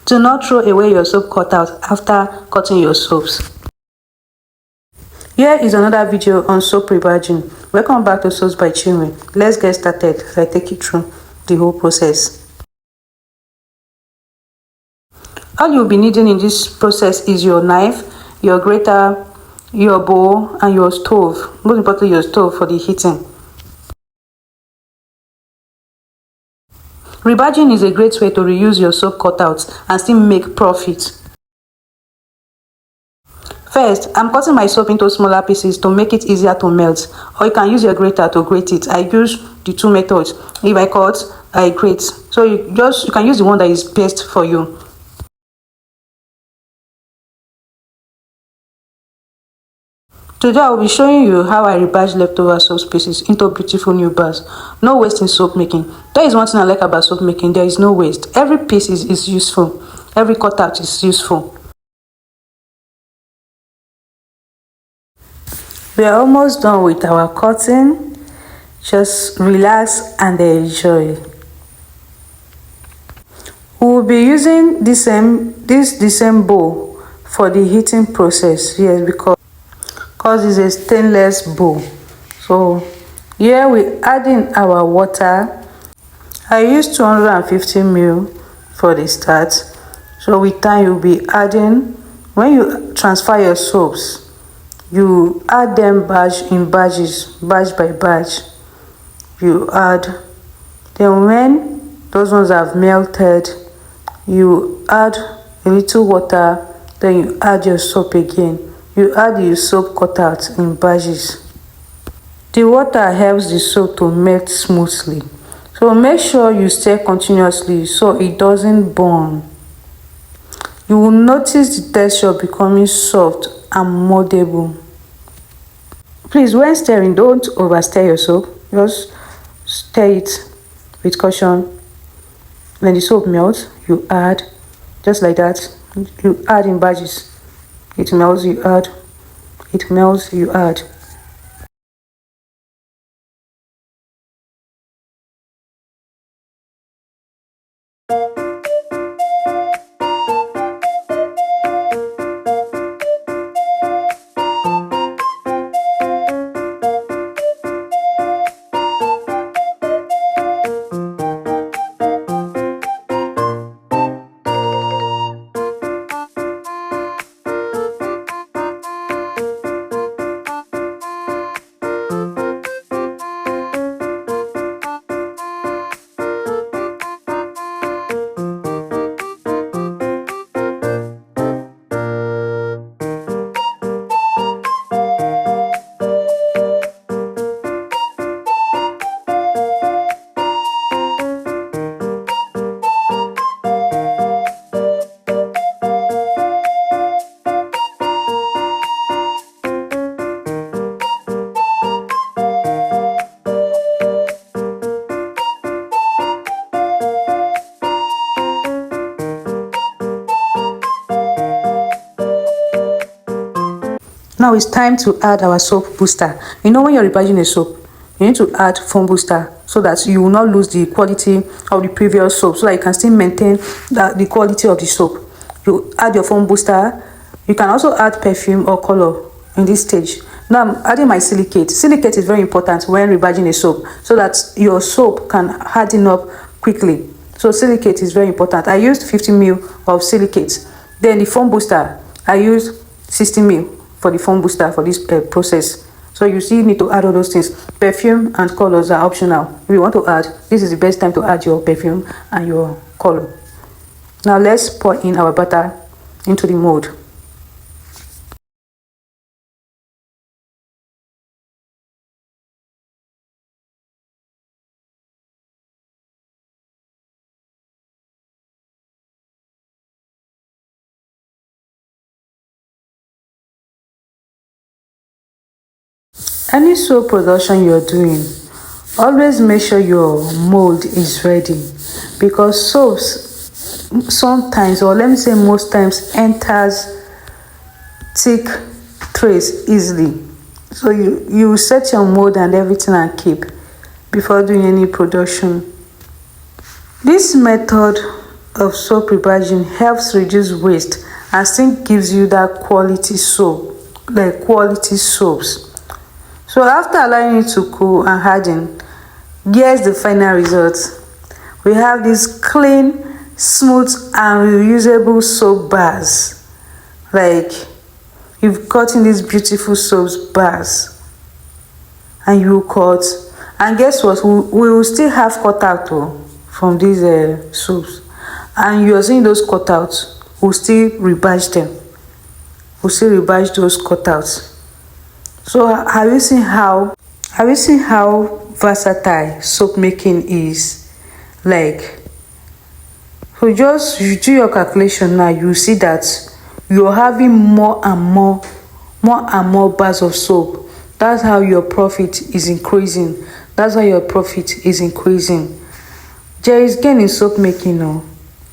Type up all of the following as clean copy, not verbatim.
Do not throw away your soap cutout after cutting your soaps. Here is another video on soap rebatching. Welcome back to Soaps by Chinwe. Let's get started as I take you through the whole process. All you'll be needing in this process is your knife, your grater, your bowl, and your stove. Most importantly, your stove for the heating. Rebatching is a great way to reuse your soap cutouts and still make profit. First, I'm cutting my soap into smaller pieces to make it easier to melt, or you can use your grater to grate it. I use the two methods. If I cut, I grate. So you can use the one that is best for you. Today I will be showing you how I rebatch leftover soap pieces into beautiful new bars. No waste in soap making. That is one thing I like about soap making. There is no waste. Every piece is useful. Every cutout is useful. We are almost done with our cutting. Just relax and enjoy. We will be using the same bowl for the heating process. Yes, because it's a stainless bowl. So here we add in our water. I use 250 ml for the start. So with time you'll be adding, when you transfer your soaps, you add them batch by batch. You add, then when those ones have melted, you add a little water, then you add your soap again. You add your soap cutout in batches. The water helps the soap to melt smoothly. So make sure you stir continuously so it doesn't burn. You will notice the texture becoming soft and moldable. Please, when stirring, don't overstir your soap. Just stir it with caution. When the soap melts, you add, just like that. You add in batches. It melts, you add. It melts, you add. Now it's time to add our soap booster. You know, when you're rebatching a soap, you need to add foam booster so that you will not lose the quality of the previous soap, so that you can still maintain the quality of the soap. You add your foam booster. You can also add perfume or color in this stage. Now I'm adding my silicate. Silicate is very important when rebatching a soap so that your soap can harden up quickly. So silicate is very important. I used 50 ml of silicate. Then the foam booster, I used 60 ml for the foam booster for this process. So you still need to add all those things. Perfume and colors are optional. If you want to add, this is the best time to add your perfume and your color. Now let's pour in our butter into the mold. Any soap production you're doing, always make sure your mold is ready, because soaps sometimes, or let me say most times, enters thick trays easily. So you set your mold and everything and keep before doing any production. This method of soap rebatching helps reduce waste and still gives you that quality soap, like quality soaps. So after allowing it to cool and harden, here's the final result. We have these clean, smooth and reusable soap bars. Like, you've gotten these beautiful soap bars and you cut, and guess what, we will still have cutout from these soaps, and you're seeing those cutouts, we'll still rebatch them, we'll still rebatch those cutouts. So have you seen how versatile soap making is? Like, so just you do your calculation now, you see that you're having more and more bars of soap. That's how your profit is increasing. That's how your profit is increasing. There is gain in soap making now.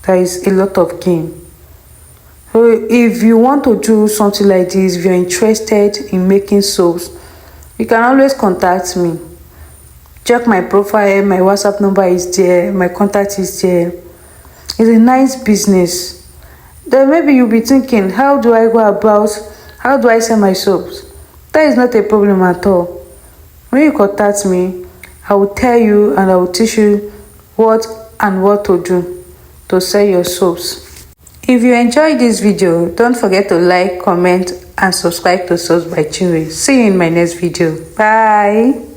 There is a lot of gain. So if you want to do something like this, if you're interested in making soaps, you can always contact me. Check my profile, my WhatsApp number is there, my contact is there. It's a nice business. Then maybe you'll be thinking, how do I go about, how do I sell my soaps? That is not a problem at all. When you contact me, I will tell you and I will teach you what to do to sell your soaps. If you enjoyed this video, don't forget to like, comment and subscribe to Soaps by Chinwe. See you in my next video. Bye.